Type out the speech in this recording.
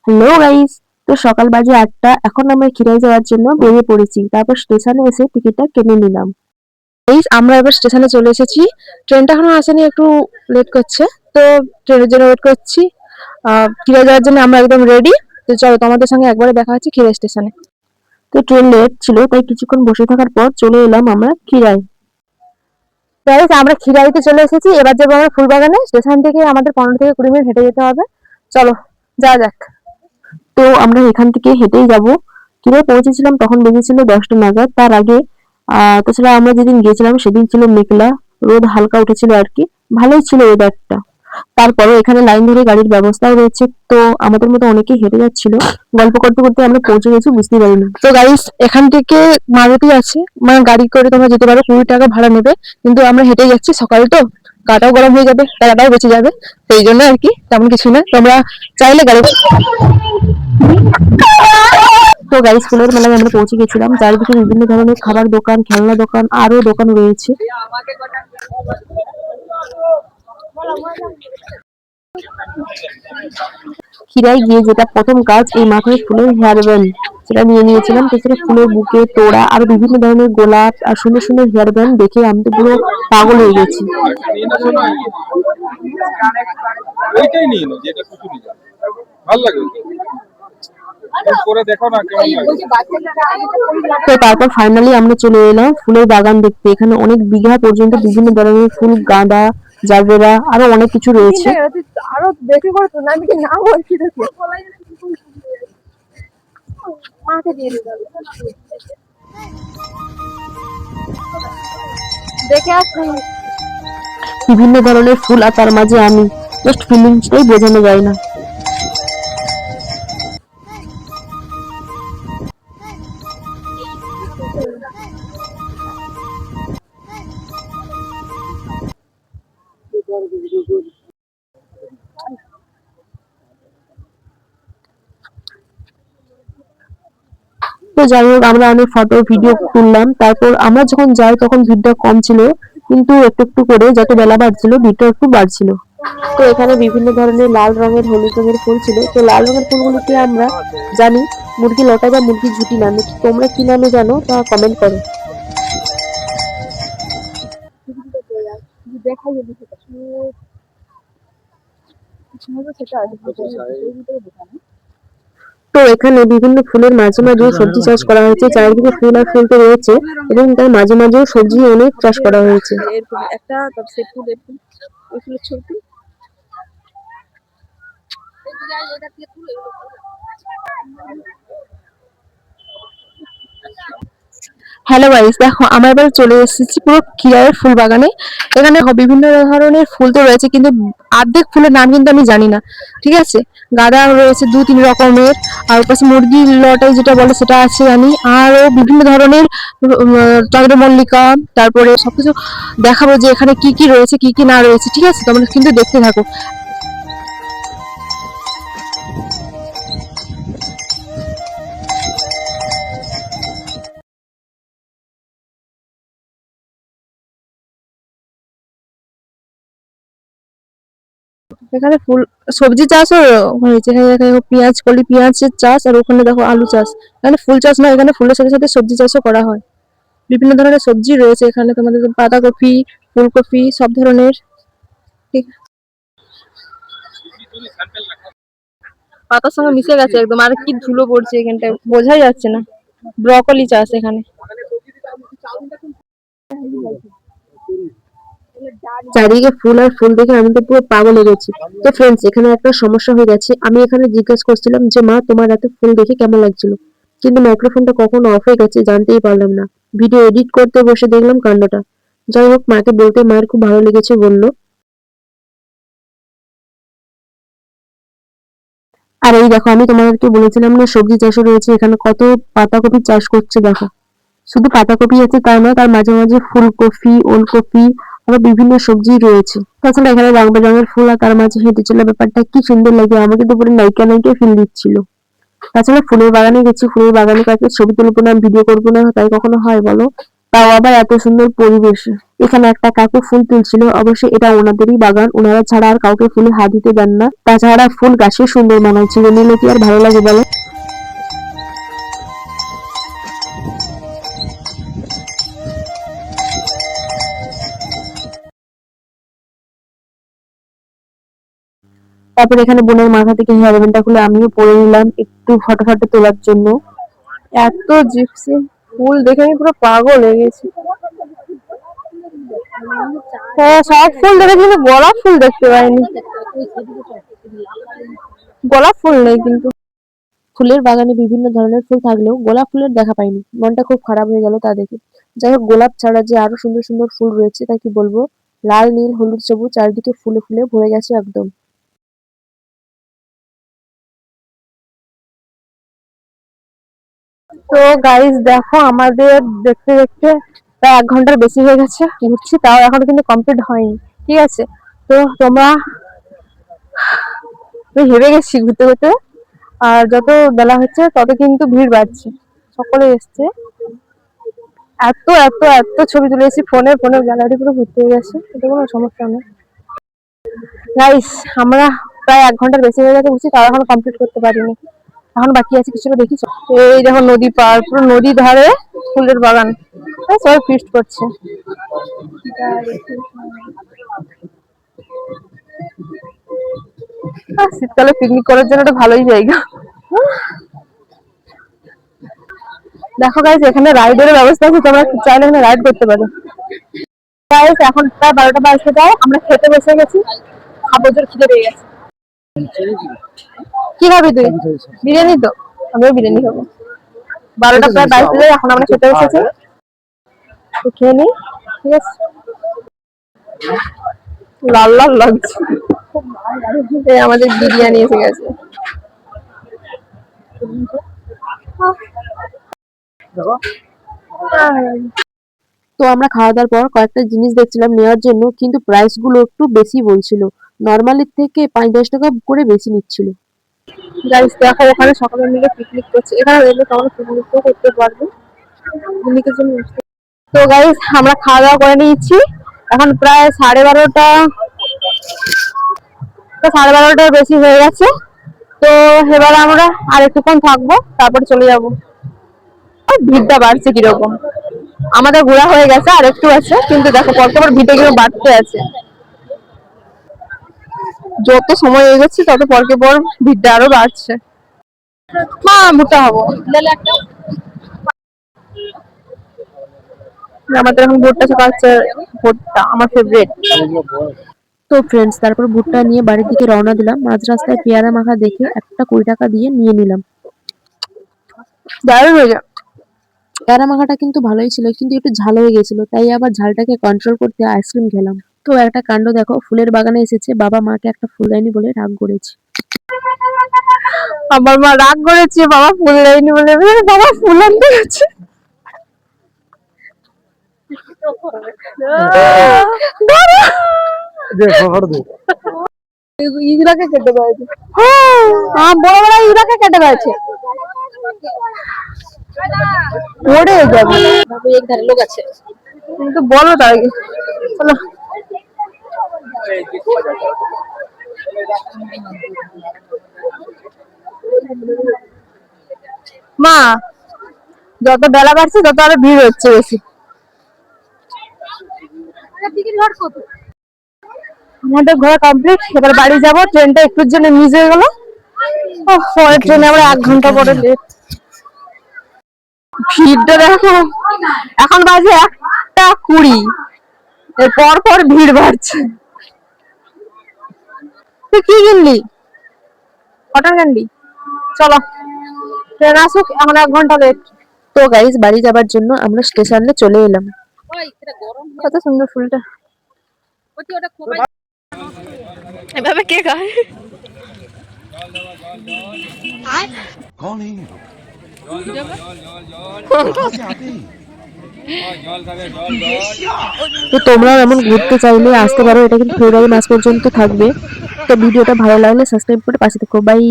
Hello guys. তো সকাল বাজে 8টা, এখন আমরা খিরাই যাওয়ার জন্য বেরিয়ে পড়েছি। তারপর স্টেশনে এসে টিকিটটা কেটে নিলাম। গাইস, আমরা এবার স্টেশনে চলে এসেছি। ট্রেনটা এখনো আসেনি, একটু লেট করছে। তো ট্রেনের জন্য ওয়েট করছি। খিরাই যাওয়ার জন্য আমরা একদম রেডি। তো চলো তোমাদের সঙ্গে একবারে দেখা হচ্ছে খিরাই স্টেশনে। তো ট্রেন লেট ছিল, তাই কিছুক্ষণ বসে থাকার পর চলে এলাম আমরা খিরাই। গাইস, আমরা খিরাইতে চলে এসেছি। এবার যাবো আমরা ফুলবাগানে। স্টেশন থেকে আমাদের 15 থেকে 20 মিনিট হেঁটে যেতে হবে। চলো যাওয়া যাক। তো আমরা এখান থেকে হেঁটেই যাব। কিভাবে পৌঁছেছিলাম তখন বেজেছিল 10টা নাগাদ। তার আগে তাছাড়া আমরা যেদিন গিয়েছিলাম সেদিন ছিল মেঘলা, রোদ হালকা উঠেছিল আর কি। ভালোই ছিল ওয়েদারটা। তারপরে এখানে লাইন ধরে গাড়ির ব্যবস্থাও রয়েছে। তো আমাদের মতো অনেকেই হেঁটে যাচ্ছিল। গল্প করতে করতে আমরা পৌঁছে গেছি, বুঝতে পারিনি। তো গাইস, এখান থেকে মারুতি আছে, মানে গাড়ি করে তোমরা যেতে পারো, 20 টাকা ভাড়া নেবে। কিন্তু আমরা হেঁটে যাচ্ছি, সকাল তো গাটাও গরম হয়ে যাবে, টাকাটাও বেঁচে যাবে। সেই জন্য আর কি, তেমন কিছু না। তোমরা চাইলে গাড়ি। তো গাইস, ফুলের মেলায় আমরা পৌঁছে গেছিলাম। চারিদিকে বিভিন্ন ধরনের খাবার দোকান, খেলনা দোকান, আরো দোকান রয়েছে। খিরায় গিয়ে যেটা প্রথম কাজ, এই মাথায় ফুলের হেয়ার ব্যান্ড সেটা নিয়ে নিয়েছিলাম। তাছাড়া ফুলের বুকে তোড়া আরো বিভিন্ন ধরনের গোলাপ আর সুন্দর সুন্দর হেয়ার ব্যান্ড দেখে আমি তো পুরো পাগল হয়ে গেছি। ওইটাই নিয়ে নাও যেটা কুচুরি যাবে ভালো লাগে পরে দেখো না কেমন লাগে। তো তারপর ফাইনালি আমরা চলে এলাম ফুলের বাগান দেখতে। এখানে অনেক বিঘা পর্যন্ত বিভিন্ন ধরনের ফুল, গাঁদা, জারবেরা আরো অনেক কিছু রয়েছে। আরো বেশি করে তো আমি কি না বলছি মাকে দিয়ে দিতে দেখে আসছি। বিভিন্ন ধরনের ফুল আর তার মাঝে আমি, জাস্ট ফিলিংসটাই বোঝানো যায় না। তো যাই হোক, আমরা অনেক ফটো ভিডিও তুললাম। তারপর আমরা যখন যাই তখন ভিড়টা কম ছিল, কিন্তু একটু একটু করে যত বেলা বাড়ছিল ভিড়টা একটু বাড়ছিল। তো এখানে বিভিন্ন ধরনের লাল রঙের, হলুদ রঙের ফুল ছিল। তো লাল রঙের ফুলগুলিকে আমরা জানি মুরগি লতা বা মুরগি ঝুঁটি নামে। তোমরা কি নামে জানো তা কমেন্ট করো। দেখাই যদি সেটা আছে তো এখানে বিভিন্ন ফুলের মাঝে মাঝেও সবজি চাষ করা হয়েছে। চারিদিকে ফুল আর ফুল তো রয়েছে, এবং তার মাঝে মাঝেও সবজি অনেক চাষ করা হয়েছে। এরকম একটা তারপর ফুল এরকম ওই ফুলের ছবি হ্যালো গাইস, দেখো আমরা এবার চলে এসেছি পুরো খিরায়ের ফুল বাগানে। এখানে বিভিন্ন ধরনের ফুল তো রয়েছে, কিন্তু অর্ধেক ফুলের নাম কিন্তু আমি জানি না। ঠিক আছে, গাঁদা রয়েছে 2-3 রকমের, আর পাশে মুরগির লটাই যেটা বলে সেটা আছে জানি, আরও বিভিন্ন ধরনের চন্দ্রমল্লিকা। তারপরে সবকিছু দেখাবো যে এখানে কি কি রয়েছে, কি কি না রয়েছে। ঠিক আছে, তোমরা কিন্তু দেখতে থাকো। এখানে ফুল সবজি চাষও হয়েছে। এখানে দেখো পেঁয়াজ কলি, পেঁয়াজের চাষ, আর ওখানে দেখো আলু চাষ। এখানে ফুল চাষ নয়, এখানে ফুলের সাথে সাথে সবজি চাষও করা হয়। বিভিন্ন ধরনের সবজি রয়েছে এখানে, তোমাদের বাঁধাকপি, ফুলকপি সব ধরনের। ঠিক, পাতার সঙ্গে মিশে গেছে একদম। আর কি ধুলো পড়ছে এখানটায়, বোঝাই যাচ্ছে না। ব্রকলি চাষ এখানে। চারিদিকে ফুল আর ফুল দেখে আমি তো পুরো পাগল হয়ে গেছি। তো ফ্রেন্ডস, এখানে একটা সমস্যা হয়ে গেছে। আমি এখানে জিজ্ঞেস করছিলাম যে মা, তোমার এত ফুল দেখে কেমন লাগছিল, কিন্তু মাইক্রোফোনটা কখন অফ হয়ে গেছে জানতেই পারলাম না। ভিডিও এডিট করতে বসে দেখলাম কাণ্ডটা। যাই হোক, মাকে বলতে মায়ের খুব ভালো লেগেছে বললো। আর এই দেখো, আমি তোমাদেরকে বলেছিলাম না সবজি চাষও রয়েছে এখানে। কত পাতাকপি চাষ করছে দেখো। শুধু পাতাকপি আছে তা নয়, তার মাঝে মাঝে ফুলকপি, ওলকপি, আরো বিভিন্ন সবজি রয়েছে। তাছাড়া এখানে রং বেরঙের ফুল, আর তার মাঝে হেঁটে চলা ব্যাপারটা কি সুন্দর লাগে। আমাকে তো পুরো নায়িকা নায়িকা ফিল দিচ্ছিল। তাছাড়া ফুলের বাগানে গেছি, ফুলের বাগানে কাছে ছবি তুলবো না, ভিডিও করবো না, তাই কখনো হয় বলো? তাও আবার এত সুন্দর পরিবেশে। এখানে একটা কাকু ফুল তুলছিল, অবশ্যই এটা ওনাদেরই বাগান, ওনারা ছাড়া আর কাউকে ফুলে হাত দিতে দেন না। তাছাড়া ফুল গাছে সুন্দর মানায়, ছিঁড়ে নিলে কি আর ভালো লাগে বলো। তারপর এখানে বোনের মাথা থেকে হেয়ার ব্যান্ডটা খুলে আমিও পরে নিলাম একটু ফটো ফটো তোলার জন্য। এত জিপসি ফুল দেখে আমি পুরো পাগল হয়ে গেছি। হ্যাঁ, সব ফুল দেখেছি কিন্তু গোলাপ ফুল দেখতে পাইনি। গোলাপ ফুল নেই কিন্তু। ফুলের বাগানে বিভিন্ন ধরনের ফুল থাকলেও গোলাপ ফুলের দেখা পাইনি, মনটা খুব খারাপ হয়ে গেল তা দেখে। যাই হোক, গোলাপ ছাড়া যে আরো সুন্দর সুন্দর ফুল রয়েছে তা কি বলবো। লাল, নীল, হলুদ, সবুজ চারিদিকে ফুলে ফুলে ভরে গেছে একদম। তো গাইস দেখো, আমাদের দেখতে দেখতে প্রায় 1 ঘন্টার বেশি হয়ে গেছে ঘুরছি, তাও এখনো কিন্তু কমপ্লিট হয়নি। ঠিক আছে, তো তোমরা, আমি হেরে গেছি ঘুরতে ঘুরতে। আর যত বেলা হচ্ছে তত কিন্তু ভিড় বাড়ছে, সকলে এসছে। এত এত এত ছবি তুলে এসেছি, ফোনের গ্যালারি পুরো ভর্তি হয়ে গেছে, এটা কোনো সমস্যা নেই। গাইস, আমরা প্রায় 1 ঘন্টার বেশি হয়ে গেছে ঘুরছি, তাও এখনো কমপ্লিট করতে পারিনি। এখন বাকি আছে কিছুটা, দেখি। এই দেখো নদী পার, পুরো নদী ধারে ফুলের বাগান, সবাই ফিস্ট করছে। শীতকালে পিকনিক করার জন্য একটা ভালোই জায়গা। দেখো গাইস, এখানে রাইডের ব্যবস্থা আছে, তোমরা চাইলে এখানে রাইড করতে পারো। গাইস, এখন প্রায় 12টা বাজতে যায়, আমরা খেতে বসে গেছি, খাবো, জোর খিদে পেয়ে গেছে। কি খাবি তুই? বিরিয়ানি? তো আমিও বিরিয়ানি খাবো। 12টা প্রায় বাজতে যায়, এখন আমরা খেতে বসেছি, খেয়ে নিই। ঠিক আছে, লাল লাল লাগছে। আমাদের বিরিয়ানি এসে গেছে। তো আমরা খাওয়া দাওয়ার পর কয়েকটা জিনিস দেখছিলাম নেওয়ার জন্য, কিন্তু প্রাইস গুলো একটু বেশি বলছিল, নর্মালির থেকে 5-10 টাকা করে বেশি নিচ্ছিল। গাইস দেখো, ওখানে সকালে মিলে পিকনিক করছে, এখানে এলে তোমরা পিকনিকও করতে পারবে, পিকনিকের জন্য। তো গাইস, আমরা খাওয়া দাওয়া করে নিয়েছি, এখন প্রায় 12:30, তো 12:30টার বেশি হয়ে গেছে। তো এবার আমরা আর একটুক্ষণ থাকবো, তারপরে চলে যাবো। ভিড়টা বাড়ছে কিরকম, আমাদের ঘোরা হয়ে গেছে, আর একটু আছে, কিন্তু দেখো পরপর ভিড়টা কিরকম বাড়তে আছে। যত সময় হয়ে যাচ্ছে তত পরকে পর ভিড়টা আরো বাড়ছে। মা, ভুট্টা হবো, আমাদের এখন ভুট্টা শেখাচ্ছে, ভুট্টা আমার ফেভারিট। তো ফ্রেন্ডস, তারপর ভুট্টা নিয়ে বাড়ির দিকে রওনা দিলাম। মাঝ রাস্তায় পেয়ারা মাখা দেখে একটা 20 টাকা দিয়ে নিয়ে নিলাম। দারুণ হয়ে যায়। পেয়ারা মাখাটা কিন্তু ভালোই ছিল, কিন্তু একটু ঝাল হয়ে গেছিল, তাই আবার ঝালটাকে কন্ট্রোল করতে আইসক্রিম খেলাম। তো একটা কাণ্ড দেখো, ফুলের বাগানে এসেছে, বাবা মাকে একটা ফুল দেয়নি বলে রাগ করেছে। আমার মা রাগ করেছে, বাবা ফুল দেয়নি বলে। বাবা ফুল আনতে গেছে। ইগুলাকে কেটে পেয়েছে, বড় বড় ইগুলাকে কেটে পেয়েছে, পড়ে যাবে। এখানে লোক আছে, কিন্তু বলো তার আগে, চলো। মা, যত বেলা বাড়ছে তত আরো ভিড় হচ্ছে বেশি। আমাদের ঘোরা কমপ্লিট, এবার বাড়ি যাবো। ট্রেনটা একটুর জন্য মিস হয়ে গেল, পরের ট্রেনে আমরা 1 ঘন্টা পরে লেট। ভিড়টা দেখো, এখন বাজে 1:20, এর পর পর ভিড় বাড়ছে। তুই কি কিনলি? Cotton candy. চলো, ট্রেন আসুক, এখন 1 ঘন্টা লেট। তো গাইস, বাড়ি যাবার জন্য আমরা স্টেশনে চলে এলাম। কত সুন্দর ফুলটা, এভাবে কে খায়? कौन है ये लोग? कहाँ से आते हैं? তো তোমরাও এমন ঘুরতে চাইলে আসতে পারো, এটা কিন্তু ফেব্রুয়ারি মাস পর্যন্ত থাকবে। তো ভিডিওটা ভালো লাগলে সাবস্ক্রাইব করে পাশে থেকো, বাই।